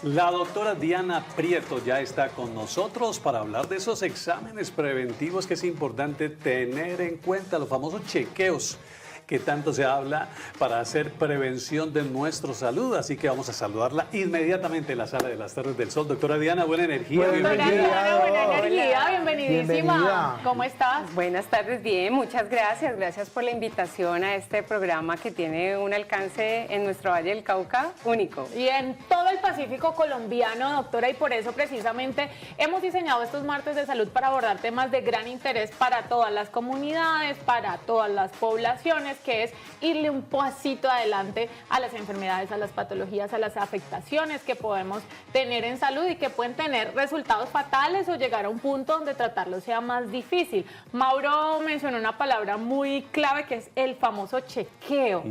La doctora Diana Prieto ya está con nosotros para hablar de esos exámenes preventivos que es importante tener en cuenta, los famosos chequeos que tanto se habla para hacer prevención de nuestra salud. Así que vamos a saludarla inmediatamente en la sala de las tardes del sol. Doctora Diana, buena energía. Doctora Diana, buena energía, bienvenidísima. Bienvenida. ¿Cómo estás? Buenas tardes, bien, muchas gracias. Gracias por la invitación a este programa que tiene un alcance en nuestro Valle del Cauca único. Y en todo el Pacífico colombiano, doctora, y por eso precisamente hemos diseñado estos martes de salud para abordar temas de gran interés para todas las comunidades, para todas las poblaciones, que es irle un pasito adelante a las enfermedades, a las patologías, a las afectaciones que podemos tener en salud y que pueden tener resultados fatales o llegar a un punto donde tratarlo sea más difícil. Mauro mencionó una palabra muy clave que es el famoso chequeo.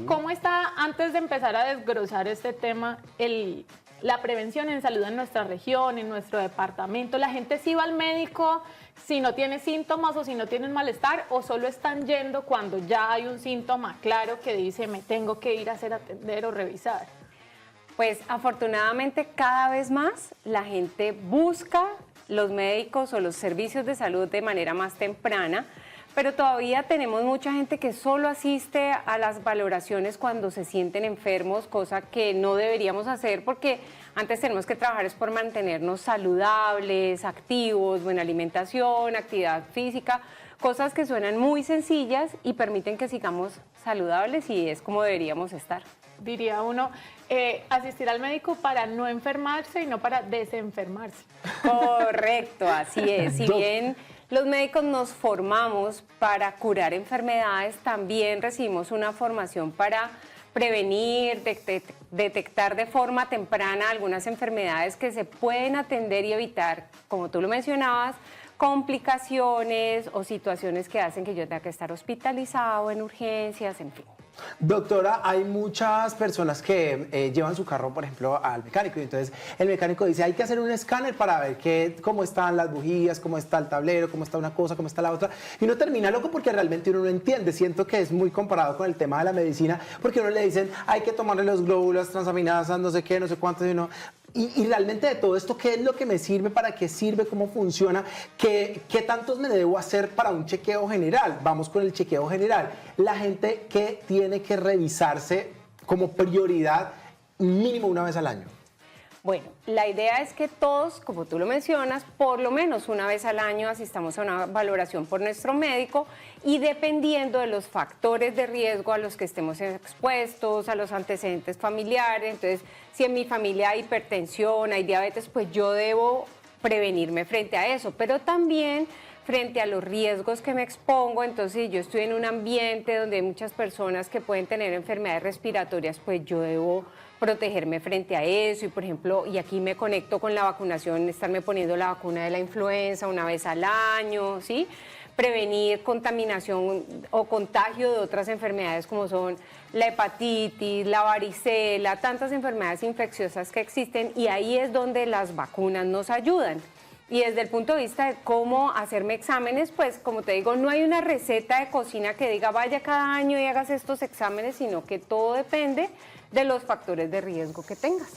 ¿Cómo está, antes de empezar a desglosar este tema, la prevención en salud en nuestra región, en nuestro departamento? ¿La gente sí va al médico si no tiene síntomas o si no tienen malestar, o solo están yendo cuando ya hay un síntoma claro que dice me tengo que ir a hacer atender o revisar? Pues afortunadamente cada vez más la gente busca los médicos o los servicios de salud de manera más temprana, pero todavía tenemos mucha gente que solo asiste a las valoraciones cuando se sienten enfermos, cosa que no deberíamos hacer porque antes tenemos que trabajar es por mantenernos saludables, activos, buena alimentación, actividad física, cosas que suenan muy sencillas y permiten que sigamos saludables y es como deberíamos estar. Diría uno, asistir al médico para no enfermarse y no para desenfermarse. Correcto, así es. Si bien los médicos nos formamos para curar enfermedades, también recibimos una formación para prevenir, detectar de forma temprana algunas enfermedades que se pueden atender y evitar, como tú lo mencionabas, complicaciones o situaciones que hacen que yo tenga que estar hospitalizado en urgencias, en fin. Doctora, hay muchas personas que llevan su carro, por ejemplo, al mecánico y entonces el mecánico dice hay que hacer un escáner para ver cómo están las bujías, cómo está el tablero, cómo está una cosa, cómo está la otra, y uno termina loco porque realmente uno no entiende. Siento que es muy comparado con el tema de la medicina porque uno le dicen hay que tomarle los glóbulos, transaminasas, no sé qué, no sé cuántos, y uno... Y realmente de todo esto, ¿qué es lo que me sirve? ¿Para qué sirve? ¿Cómo funciona? ¿Qué tantos me debo hacer para un chequeo general? Vamos con el chequeo general. La gente que tiene que revisarse como prioridad mínimo una vez al año. Bueno, la idea es que todos, como tú lo mencionas, por lo menos una vez al año asistamos a una valoración por nuestro médico y dependiendo de los factores de riesgo a los que estemos expuestos, a los antecedentes familiares, entonces si en mi familia hay hipertensión, hay diabetes, pues yo debo prevenirme frente a eso, pero también frente a los riesgos que me expongo. Entonces si yo estoy en un ambiente donde hay muchas personas que pueden tener enfermedades respiratorias, pues yo debo protegerme frente a eso y por ejemplo, y aquí me conecto con la vacunación, estarme poniendo la vacuna de la influenza una vez al año, ¿sí? Prevenir contaminación o contagio de otras enfermedades como son la hepatitis, la varicela, tantas enfermedades infecciosas que existen y ahí es donde las vacunas nos ayudan. Y desde el punto de vista de cómo hacerme exámenes, pues como te digo, no hay una receta de cocina que diga vaya cada año y hagas estos exámenes, sino que todo depende de los factores de riesgo que tengas.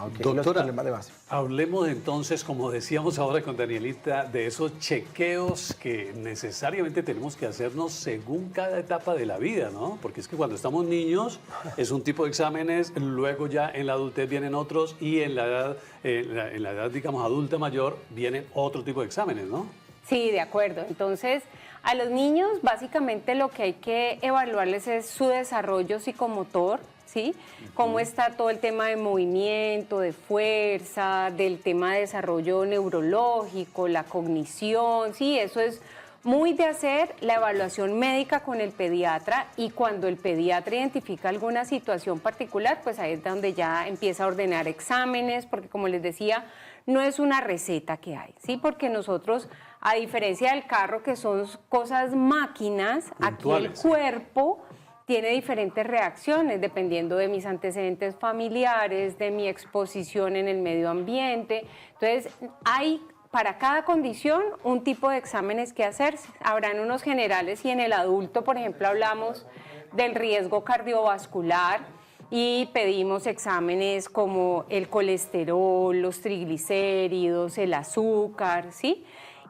Okay. Doctora, de base. Hablemos entonces, como decíamos ahora con Danielita, de esos chequeos que necesariamente tenemos que hacernos según cada etapa de la vida, ¿no? Porque es que cuando estamos niños es un tipo de exámenes, luego ya en la adultez vienen otros y en la edad, digamos, adulta mayor vienen otro tipo de exámenes, ¿no? Sí, de acuerdo. Entonces, a los niños básicamente lo que hay que evaluarles es su desarrollo psicomotor, ¿sí? Cómo está todo el tema de movimiento, de fuerza, del tema de desarrollo neurológico, la cognición, sí, eso es muy de hacer la evaluación médica con el pediatra y cuando el pediatra identifica alguna situación particular, pues ahí es donde ya empieza a ordenar exámenes, porque como les decía, no es una receta que hay, ¿sí? Porque nosotros, a diferencia del carro, que son cosas máquinas, aquí el cuerpo tiene diferentes reacciones dependiendo de mis antecedentes familiares, de mi exposición en el medio ambiente. Entonces, hay para cada condición un tipo de exámenes que hacerse. Habrán unos generales y en el adulto, por ejemplo, hablamos del riesgo cardiovascular y pedimos exámenes como el colesterol, los triglicéridos, el azúcar, ¿sí?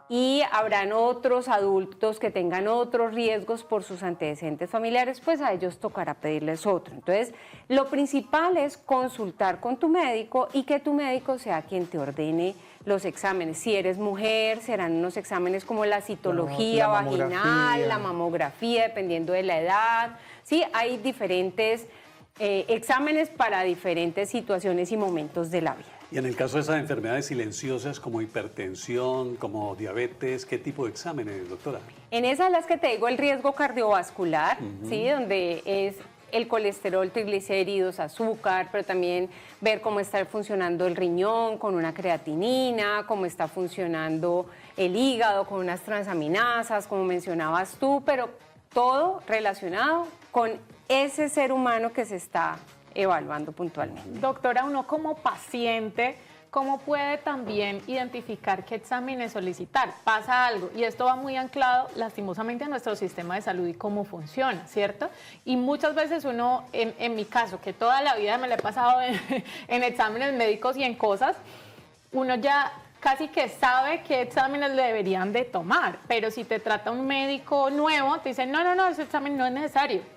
Y habrán otros adultos que tengan otros riesgos por sus antecedentes familiares, pues a ellos tocará pedirles otro. Entonces, lo principal es consultar con tu médico y que tu médico sea quien te ordene los exámenes. Si eres mujer, serán unos exámenes como la citología vaginal, la mamografía, dependiendo de la edad. Sí, hay diferentes exámenes para diferentes situaciones y momentos de la vida. Y en el caso de esas enfermedades silenciosas como hipertensión, como diabetes, ¿qué tipo de exámenes, doctora? En esas las que te digo, el riesgo cardiovascular, ¿sí? Donde es el colesterol, triglicéridos, azúcar, pero también ver cómo está funcionando el riñón con una creatinina, cómo está funcionando el hígado con unas transaminasas, como mencionabas tú, pero todo relacionado con ese ser humano que se está evaluando puntualmente. Doctora, uno como paciente, ¿cómo puede también identificar qué exámenes solicitar? Pasa algo, y esto va muy anclado lastimosamente a nuestro sistema de salud y cómo funciona, ¿cierto? Y muchas veces uno, en mi caso, que toda la vida me la he pasado en exámenes médicos y en cosas, uno ya casi que sabe qué exámenes le deberían de tomar, pero si te trata un médico nuevo, te dicen, no, ese examen no es necesario.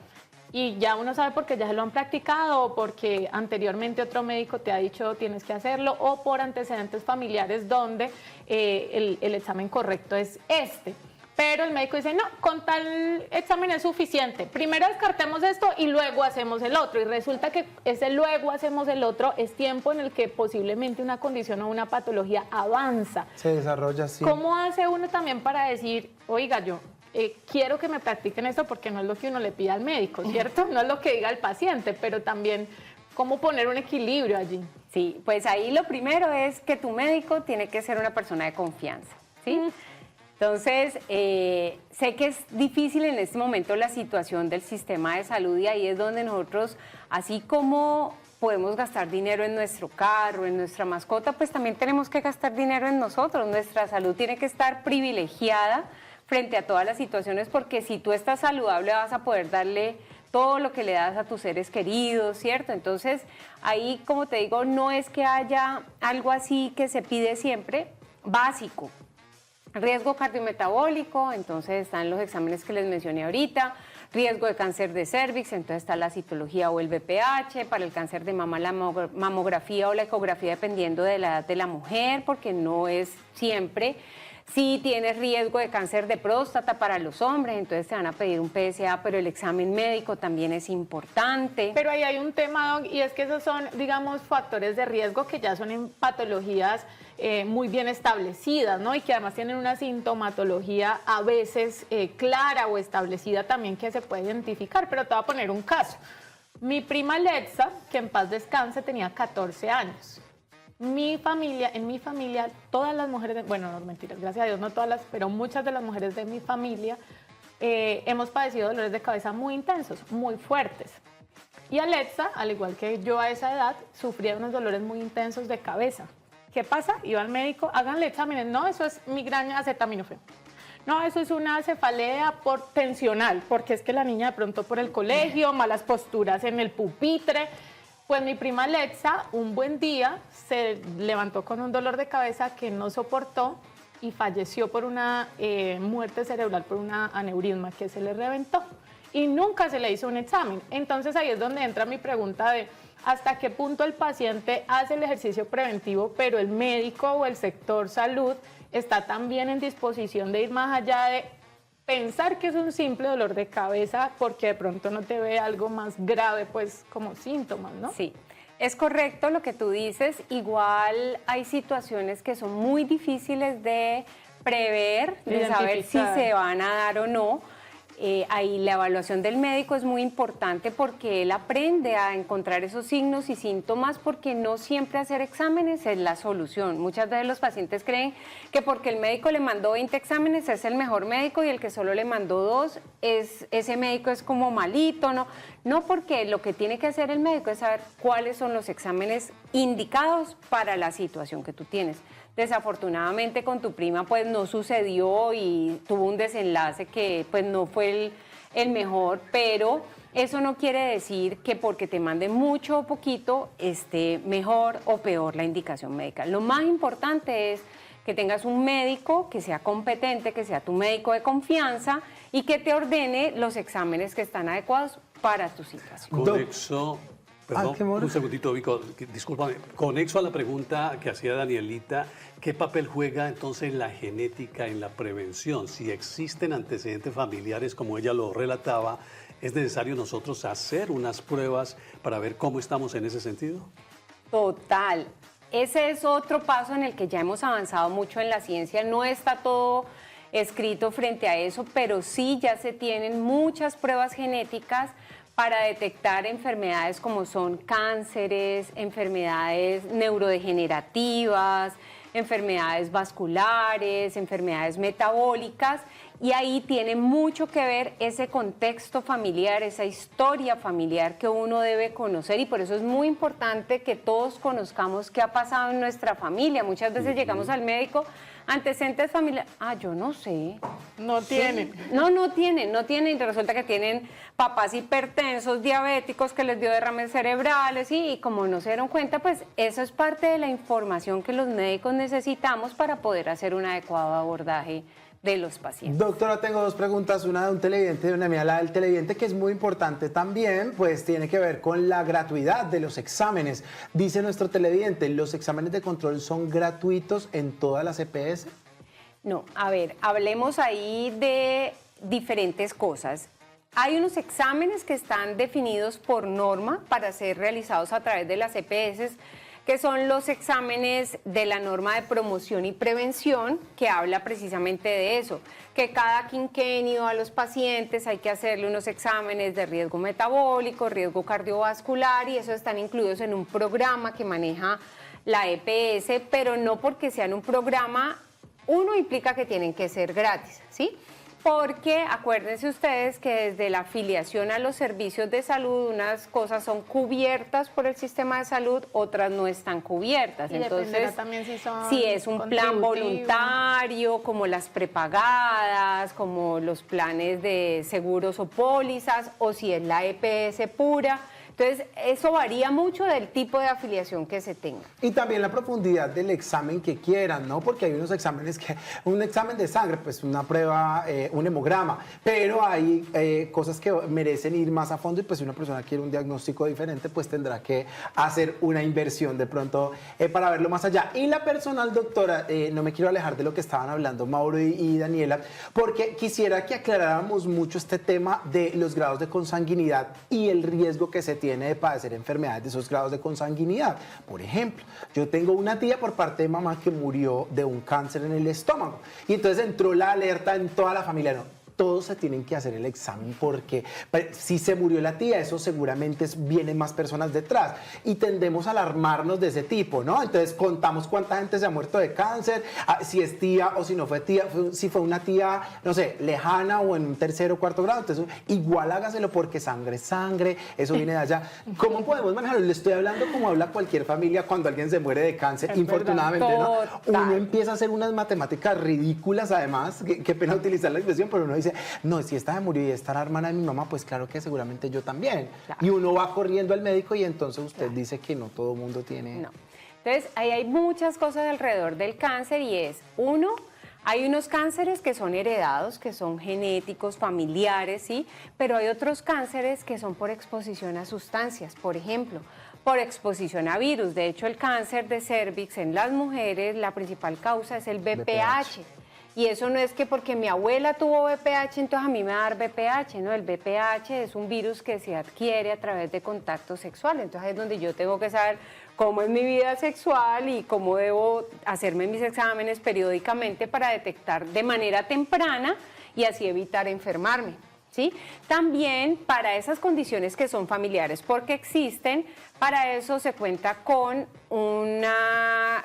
Y ya uno sabe porque ya se lo han practicado o porque anteriormente otro médico te ha dicho tienes que hacerlo o por antecedentes familiares donde el examen correcto es este. Pero el médico dice, no, con tal examen es suficiente. Primero descartemos esto y luego hacemos el otro. Y resulta que ese luego hacemos el otro es tiempo en el que posiblemente una condición o una patología avanza. Se desarrolla así. ¿Cómo hace uno también para decir, oiga, yo quiero que me practiquen esto porque no es lo que uno le pide al médico, ¿cierto? No es lo que diga el paciente, pero también cómo poner un equilibrio allí? Sí, pues ahí lo primero es que tu médico tiene que ser una persona de confianza, ¿sí? Entonces, sé que es difícil en este momento la situación del sistema de salud y ahí es donde nosotros, así como podemos gastar dinero en nuestro carro, en nuestra mascota, pues también tenemos que gastar dinero en nosotros. Nuestra salud tiene que estar privilegiada frente a todas las situaciones porque si tú estás saludable vas a poder darle todo lo que le das a tus seres queridos, ¿cierto? Entonces, ahí, como te digo, no es que haya algo así que se pide siempre, básico. Riesgo cardiometabólico, entonces están los exámenes que les mencioné ahorita, riesgo de cáncer de cervix, entonces está la citología o el BPH, para el cáncer de mama la mamografía o la ecografía dependiendo de la edad de la mujer, porque no es siempre. Si tienes riesgo de cáncer de próstata para los hombres, entonces te van a pedir un PSA, pero el examen médico también es importante. Pero ahí hay un tema, Doc, y es que esos son, digamos, factores de riesgo que ya son en patologías muy bien establecidas, ¿no? Y que además tienen una sintomatología a veces clara o establecida también que se puede identificar. Pero te voy a poner un caso. Mi prima Letza, que en paz descanse, tenía 14 años. En mi familia, todas las mujeres, bueno, no mentiras, gracias a Dios, no todas pero muchas de las mujeres de mi familia hemos padecido dolores de cabeza muy intensos, muy fuertes. Y Alexa, al igual que yo a esa edad, sufría unos dolores muy intensos de cabeza. ¿Qué pasa? Iba al médico, háganle exámenes. No, eso es migraña acetaminofén. No, eso es una cefalea tensional, porque es que la niña de pronto por el colegio, malas posturas en el pupitre. Pues mi prima Alexa, un buen día, se levantó con un dolor de cabeza que no soportó y falleció por una muerte cerebral, por una aneurisma que se le reventó. Y nunca se le hizo un examen. Entonces ahí es donde entra mi pregunta de hasta qué punto el paciente hace el ejercicio preventivo, pero el médico o el sector salud está también en disposición de ir más allá de pensar que es un simple dolor de cabeza porque de pronto no te ve algo más grave, pues como síntomas, ¿no? Sí, es correcto lo que tú dices. Igual hay situaciones que son muy difíciles de prever, de saber si se van a dar o no. Ahí la evaluación del médico es muy importante porque él aprende a encontrar esos signos y síntomas porque no siempre hacer exámenes es la solución. Muchas veces los pacientes creen que porque el médico le mandó 20 exámenes es el mejor médico y el que solo le mandó 2, ese médico es como malito, ¿no? No, porque lo que tiene que hacer el médico es saber cuáles son los exámenes indicados para la situación que tú tienes. Desafortunadamente con tu prima pues no sucedió y tuvo un desenlace que pues no fue el mejor, pero Eso no quiere decir que porque te manden mucho o poquito esté mejor o peor la indicación médica. Lo más importante es que tengas un médico que sea competente, que sea tu médico de confianza y que te ordene los exámenes que están adecuados para tu situación. Conexo, perdón, qué mono. un segundito, Vico, discúlpame. Conexo a la pregunta que hacía Danielita, ¿qué papel juega entonces la genética en la prevención? Si existen antecedentes familiares, como ella lo relataba, ¿es necesario nosotros hacer unas pruebas para ver cómo estamos en ese sentido? Total. Ese es otro paso en el que ya hemos avanzado mucho en la ciencia. No está todo escrito frente a eso, pero sí ya se tienen muchas pruebas genéticas para detectar enfermedades como son cánceres, enfermedades neurodegenerativas, enfermedades vasculares, enfermedades metabólicas, y ahí tiene mucho que ver ese contexto familiar, esa historia familiar que uno debe conocer, y por eso es muy importante que todos conozcamos qué ha pasado en nuestra familia. Muchas veces llegamos al médico, antecedentes familiares, yo no sé. No tienen. No tienen, y resulta que tienen papás hipertensos, diabéticos, que les dio derrames cerebrales, y como no se dieron cuenta, pues eso es parte de la información que los médicos necesitamos para poder hacer un adecuado abordaje de los pacientes. Doctora, tengo dos preguntas, una de un televidente y una mía, la del televidente, que es muy importante también, pues tiene que ver con la gratuidad de los exámenes. Dice nuestro televidente, ¿los exámenes de control son gratuitos en todas las EPS? No, a ver, hablemos ahí de diferentes cosas. Hay unos exámenes que están definidos por norma para ser realizados a través de las EPS, que son los exámenes de la norma de promoción y prevención, que habla precisamente de eso, que cada quinquenio a los pacientes hay que hacerle unos exámenes de riesgo metabólico, riesgo cardiovascular, y esos están incluidos en un programa que maneja la EPS, pero no porque sean un programa, uno implica que tienen que ser gratis, ¿sí? Porque acuérdense ustedes que desde la afiliación a los servicios de salud, unas cosas son cubiertas por el sistema de salud, otras no están cubiertas. Y entonces, también si es un plan voluntario, como las prepagadas, como los planes de seguros o pólizas, o si es la EPS pura. Entonces, eso varía mucho del tipo de afiliación que se tenga. Y también la profundidad del examen que quieran, ¿no? Porque hay unos exámenes un examen de sangre, pues una prueba, un hemograma, pero hay cosas que merecen ir más a fondo, y pues si una persona quiere un diagnóstico diferente, pues tendrá que hacer una inversión de pronto para verlo más allá. Y la personal, doctora, no me quiero alejar de lo que estaban hablando Mauro y Daniela, porque quisiera que aclaráramos mucho este tema de los grados de consanguinidad y el riesgo que se tiene de padecer enfermedades de esos grados de consanguinidad. Por ejemplo, yo tengo una tía por parte de mamá que murió de un cáncer en el estómago, y entonces entró la alerta en toda la familia, no, todos se tienen que hacer el examen, porque si se murió la tía, eso seguramente vienen más personas detrás, y tendemos a alarmarnos de ese tipo, ¿no? Entonces contamos cuánta gente se ha muerto de cáncer, si es tía o si no fue tía, si fue una tía, no sé, lejana o en un tercero o cuarto grado. Entonces igual hágaselo, porque sangre es sangre, eso viene de allá. ¿Cómo podemos manejarlo? Le estoy hablando como habla cualquier familia cuando alguien se muere de cáncer, es infortunadamente, ¿no? Total. Uno empieza a hacer unas matemáticas ridículas, además, qué pena utilizar la expresión, pero uno dice, no, si esta se murió y esta era hermana de mi mamá, pues claro que seguramente yo también. Claro. Y uno va corriendo al médico, y entonces usted dice que no todo el mundo tiene... No. Entonces, ahí hay muchas cosas alrededor del cáncer, y es, uno, hay unos cánceres que son heredados, que son genéticos, familiares, ¿sí? Pero hay otros cánceres que son por exposición a sustancias, por ejemplo, por exposición a virus. De hecho, el cáncer de cervix en las mujeres, la principal causa es el VPH. Y eso no es que porque mi abuela tuvo VPH, entonces a mí me va a dar VPH, ¿no? El VPH es un virus que se adquiere a través de contacto sexual. Entonces es donde yo tengo que saber cómo es mi vida sexual y cómo debo hacerme mis exámenes periódicamente para detectar de manera temprana y así evitar enfermarme, ¿sí? También para esas condiciones que son familiares, porque existen, para eso se cuenta con una...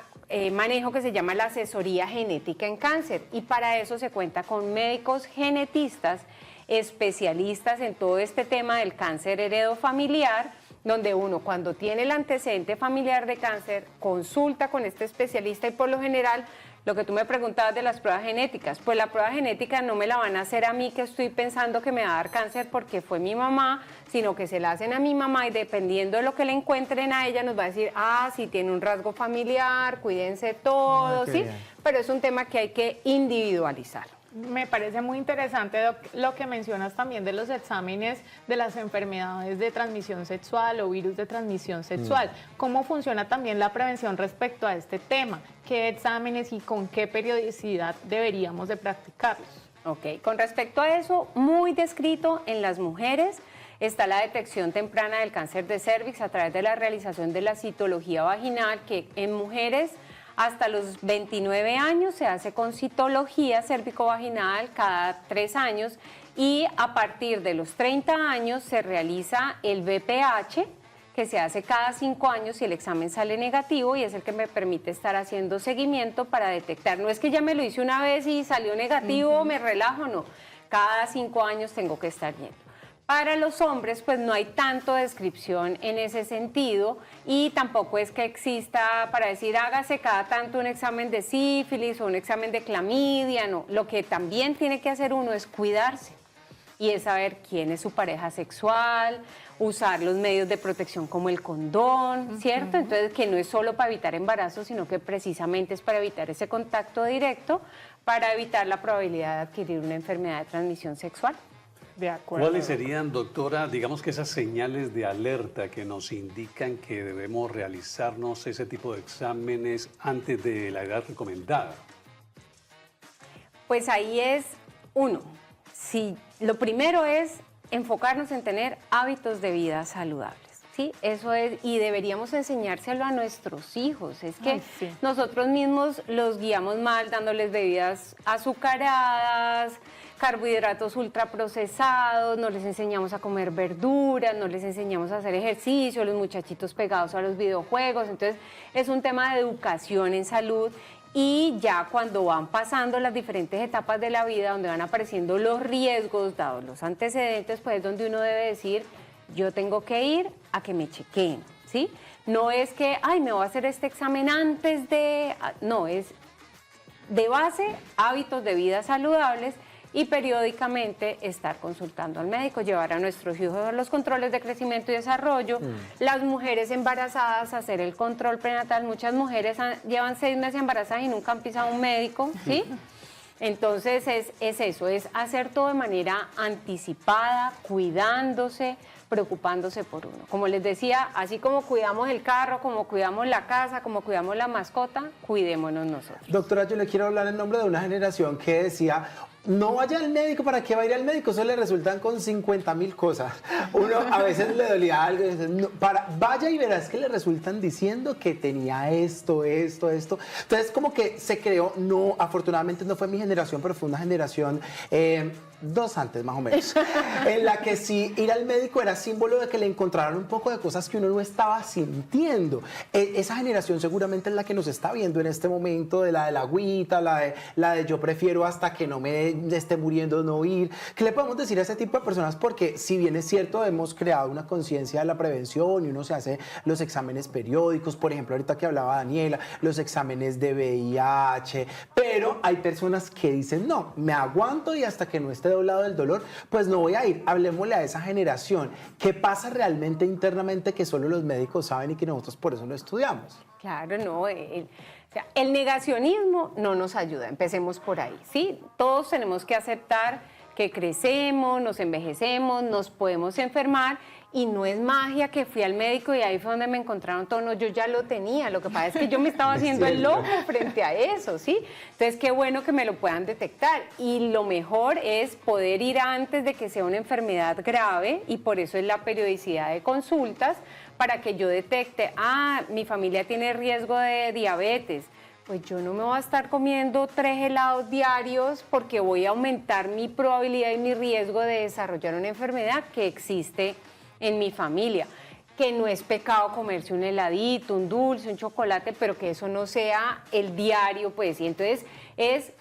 manejo que se llama la asesoría genética en cáncer, y para eso se cuenta con médicos genetistas especialistas en todo este tema del cáncer heredofamiliar, donde uno cuando tiene el antecedente familiar de cáncer consulta con este especialista, y por lo general Lo que tú me preguntabas de las pruebas genéticas, pues la prueba genética no me la van a hacer a mí que estoy pensando que me va a dar cáncer porque fue mi mamá, sino que se la hacen a mi mamá y dependiendo de lo que le encuentren a ella nos va a decir, si tiene un rasgo familiar, cuídense todos, ¿sí? Bien. Pero es un tema que hay que individualizar. Me parece muy interesante lo que mencionas también de los exámenes de las enfermedades de transmisión sexual o virus de transmisión sexual. ¿Cómo funciona también la prevención respecto a este tema? ¿Qué exámenes y con qué periodicidad deberíamos de practicarlos? Ok, con respecto a eso, muy descrito en las mujeres está la detección temprana del cáncer de cervix a través de la realización de la citología vaginal, que en mujeres hasta los 29 años se hace con citología cérvico-vaginal cada 3 años y a partir de los 30 años se realiza el BPH, que se hace cada 5 años si el examen sale negativo y es el que me permite estar haciendo seguimiento para detectar. No es que ya me lo hice una vez y salió negativo, me relajo, no. Cada 5 años tengo que estar yendo. Para los hombres, pues no hay tanto descripción en ese sentido y tampoco es que exista para decir hágase cada tanto un examen de sífilis o un examen de clamidia, no. Lo que también tiene que hacer uno es cuidarse y es saber quién es su pareja sexual, usar los medios de protección como el condón, ¿cierto? Entonces, que no es solo para evitar embarazo, sino que precisamente es para evitar ese contacto directo, para evitar la probabilidad de adquirir una enfermedad de transmisión sexual. De acuerdo. ¿Cuáles serían, doctora, digamos que esas señales de alerta que nos indican que debemos realizarnos ese tipo de exámenes antes de la edad recomendada? Pues ahí es uno. Si lo primero es enfocarnos en tener hábitos de vida saludables. Sí, eso es, y deberíamos enseñárselo a nuestros hijos. Es que sí. nosotros mismos los guiamos mal dándoles bebidas azucaradas, carbohidratos ultraprocesados, no les enseñamos a comer verduras, no les enseñamos a hacer ejercicio, los muchachitos pegados a los videojuegos. Entonces, es un tema de educación en salud. Y ya cuando van pasando las diferentes etapas de la vida, donde van apareciendo los riesgos, dados los antecedentes, pues es donde uno debe decir, yo tengo que ir a que me chequeen, ¿sí? No es que, me voy a hacer este examen antes de... No, es de base hábitos de vida saludables y periódicamente estar consultando al médico, llevar a nuestros hijos a los controles de crecimiento y desarrollo, las mujeres embarazadas hacer el control prenatal. Muchas mujeres llevan 6 meses embarazadas y nunca han pisado un médico, ¿sí? Entonces es eso, es hacer todo de manera anticipada, cuidándose, preocupándose por uno. Como les decía, así como cuidamos el carro, como cuidamos la casa, como cuidamos la mascota, cuidémonos nosotros. Doctora, yo le quiero hablar en nombre de una generación que decía, no vaya al médico, ¿para qué va a ir al médico? Eso le resultan con 50.000 cosas. Uno a veces le dolía algo y dice, no, vaya y verás que le resultan diciendo que tenía esto. Entonces como que se creó, no, afortunadamente no fue mi generación, pero fue una generación... 2 antes más o menos, en la que sí ir al médico era símbolo de que le encontraran un poco de cosas que uno no estaba sintiendo. Esa generación seguramente es la que nos está viendo en este momento, de la agüita, la de yo prefiero hasta que no me esté muriendo no ir. ¿Qué le podemos decir a ese tipo de personas? Porque si bien es cierto, hemos creado una conciencia de la prevención y uno se hace los exámenes periódicos, por ejemplo, ahorita que hablaba Daniela, los exámenes de VIH, pero hay personas que dicen, no, me aguanto y hasta que no esté doblado del dolor, pues no voy a ir. Hablemosle a esa generación. ¿Qué pasa realmente internamente que solo los médicos saben y que nosotros por eso lo estudiamos? Claro, no. El negacionismo no nos ayuda. Empecemos por ahí, ¿sí? Todos tenemos que aceptar que crecemos, nos envejecemos, nos podemos enfermar y no es magia que fui al médico y ahí fue donde me encontraron todo. No, yo ya lo tenía, lo que pasa es que yo me estaba haciendo el loco frente a eso, ¿sí? Entonces, qué bueno que me lo puedan detectar y lo mejor es poder ir antes de que sea una enfermedad grave y por eso es la periodicidad de consultas para que yo detecte, mi familia tiene riesgo de diabetes, pues yo no me voy a estar comiendo 3 helados diarios porque voy a aumentar mi probabilidad y mi riesgo de desarrollar una enfermedad que existe en mi familia, que no es pecado comerse un heladito, un dulce, un chocolate, pero que eso no sea el diario, pues, y entonces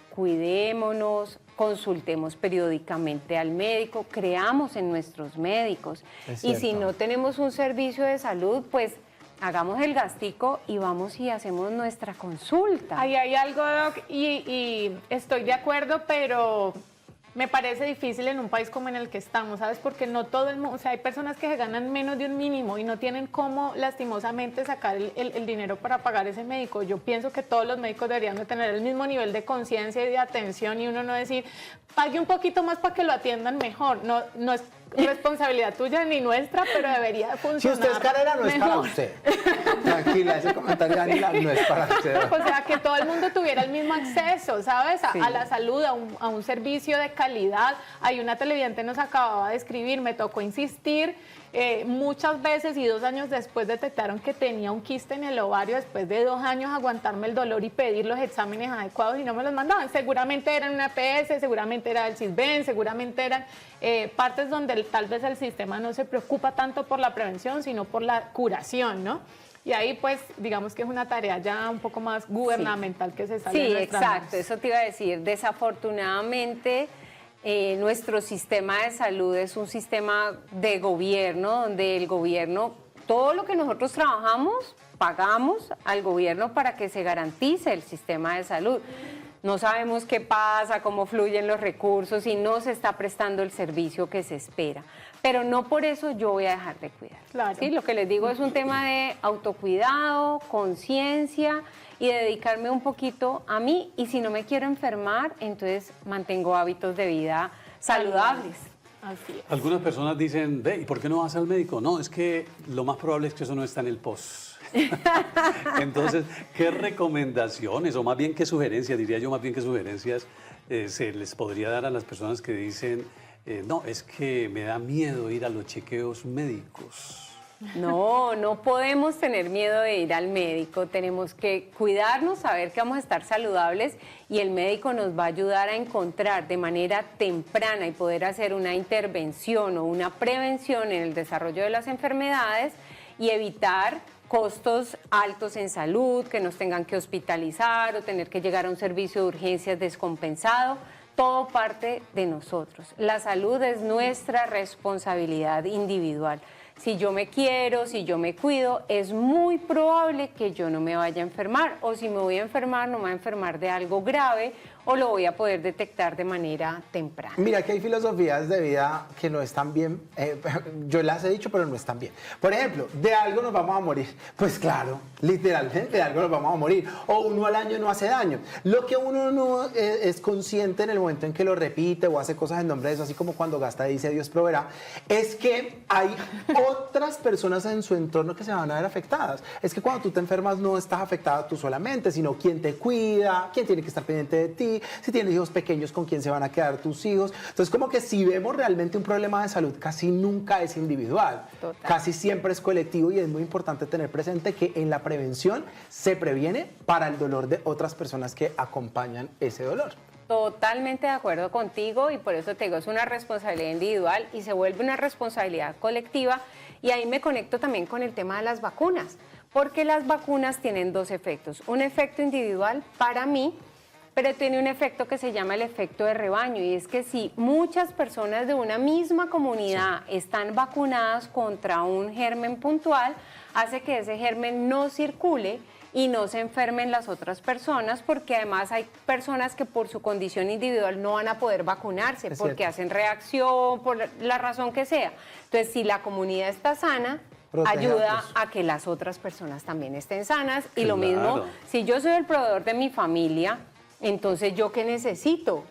cuidémonos, consultemos periódicamente al médico, creamos en nuestros médicos, y si no tenemos un servicio de salud, pues hagamos el gastico y vamos y hacemos nuestra consulta. Ahí hay algo, Doc, y estoy de acuerdo, pero me parece difícil en un país como en el que estamos, ¿sabes? Porque no todo el mundo, o sea, hay personas que ganan menos de un mínimo y no tienen cómo lastimosamente sacar el dinero para pagar ese médico. Yo pienso que todos los médicos deberían de tener el mismo nivel de conciencia y de atención y uno no decir, pague un poquito más para que lo atiendan mejor. No es responsabilidad tuya ni nuestra, pero debería funcionar. Si usted es carrera, no es para usted. Tranquila, ese comentario, Daniela, no es para usted. O sea, que todo el mundo tuviera el mismo acceso, ¿sabes? A la salud, a un servicio de calidad. Hay una televidente nos acababa de escribir, me tocó insistir muchas veces y 2 años después detectaron que tenía un quiste en el ovario, después de 2 años aguantarme el dolor y pedir los exámenes adecuados y no me los mandaban. Seguramente eran una EPS, seguramente era el CISBEN, seguramente eran partes donde tal vez el sistema no se preocupa tanto por la prevención, sino por la curación, ¿no? Y ahí, pues, digamos que es una tarea ya un poco más gubernamental que se sale de nuestras manos. Exacto, eso te iba a decir. Desafortunadamente, nuestro sistema de salud es un sistema de gobierno, donde el gobierno, todo lo que nosotros trabajamos, pagamos al gobierno para que se garantice el sistema de salud. No sabemos qué pasa, cómo fluyen los recursos y no se está prestando el servicio que se espera. Pero no por eso yo voy a dejar de cuidar. Claro. ¿Sí? Lo que les digo es un tema de autocuidado, conciencia y dedicarme un poquito a mí. Y si no me quiero enfermar, entonces mantengo hábitos de vida saludables. Así es. Algunas personas dicen, ve, ¿y por qué no vas al médico? No, es que lo más probable es que eso no está en el post. Entonces, ¿qué recomendaciones o más bien qué sugerencias, diría yo más bien qué sugerencias se les podría dar a las personas que dicen, no, es que me da miedo ir a los chequeos médicos? No, no podemos tener miedo de ir al médico, tenemos que cuidarnos, saber que vamos a estar saludables y el médico nos va a ayudar a encontrar de manera temprana y poder hacer una intervención o una prevención en el desarrollo de las enfermedades y evitar costos altos en salud, que nos tengan que hospitalizar o tener que llegar a un servicio de urgencias descompensado. Todo parte de nosotros. La salud es nuestra responsabilidad individual. Si yo me quiero, si yo me cuido, es muy probable que yo no me vaya a enfermar. O si me voy a enfermar, no me voy a enfermar de algo grave o lo voy a poder detectar de manera temprana. Mira que hay filosofías de vida que no están bien, yo las he dicho, pero no están bien. Por ejemplo, de algo nos vamos a morir. Pues claro, literalmente de algo nos vamos a morir. O uno al año no hace daño. Lo que uno no es consciente en el momento en que lo repite o hace cosas en nombre de eso, así como cuando gasta dice Dios proveerá, es que hay otras personas en su entorno que se van a ver afectadas. Es que cuando tú te enfermas no estás afectada tú solamente, sino quién te cuida, quién tiene que estar pendiente de ti, si tienes hijos pequeños, con quién se van a quedar tus hijos. Entonces, como que si vemos realmente un problema de salud, casi nunca es individual. Total. Casi siempre es colectivo y es muy importante tener presente que en la prevención se previene para el dolor de otras personas que acompañan ese dolor. Totalmente de acuerdo contigo y por eso te digo, es una responsabilidad individual y se vuelve una responsabilidad colectiva y ahí me conecto también con el tema de las vacunas, porque las vacunas tienen 2 efectos, un efecto individual para mí, pero tiene un efecto que se llama el efecto de rebaño y es que si muchas personas de una misma comunidad están vacunadas contra un germen puntual, hace que ese germen no circule y no se enfermen las otras personas, porque además hay personas que por su condición individual no van a poder vacunarse, Es porque cierto. hacen reacción, por la razón que sea. Entonces, si la comunidad está sana, Protege a ayuda otros. a que las otras personas también estén sanas. Y lo Claro. mismo, si yo soy el proveedor de mi familia, entonces, ¿yo qué necesito?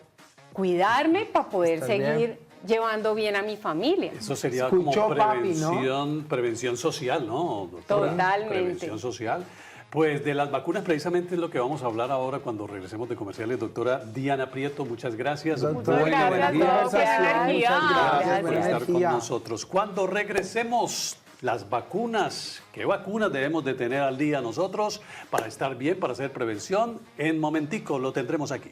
Cuidarme para poder Estar seguir bien. llevando bien a mi familia. Eso sería Escuchó, como papi, ¿no? prevención social, ¿no, doctora? Totalmente. Prevención social. Pues de las vacunas precisamente es lo que vamos a hablar ahora cuando regresemos de comerciales. Doctora Diana Prieto, muchas gracias. Doctora, Buena gracias, energía. Doc, qué energía. Gracias por buena estar con energía. nosotros. Cuando regresemos, las vacunas, ¿qué vacunas debemos de tener al día nosotros para estar bien, para hacer prevención? En momentico lo tendremos aquí.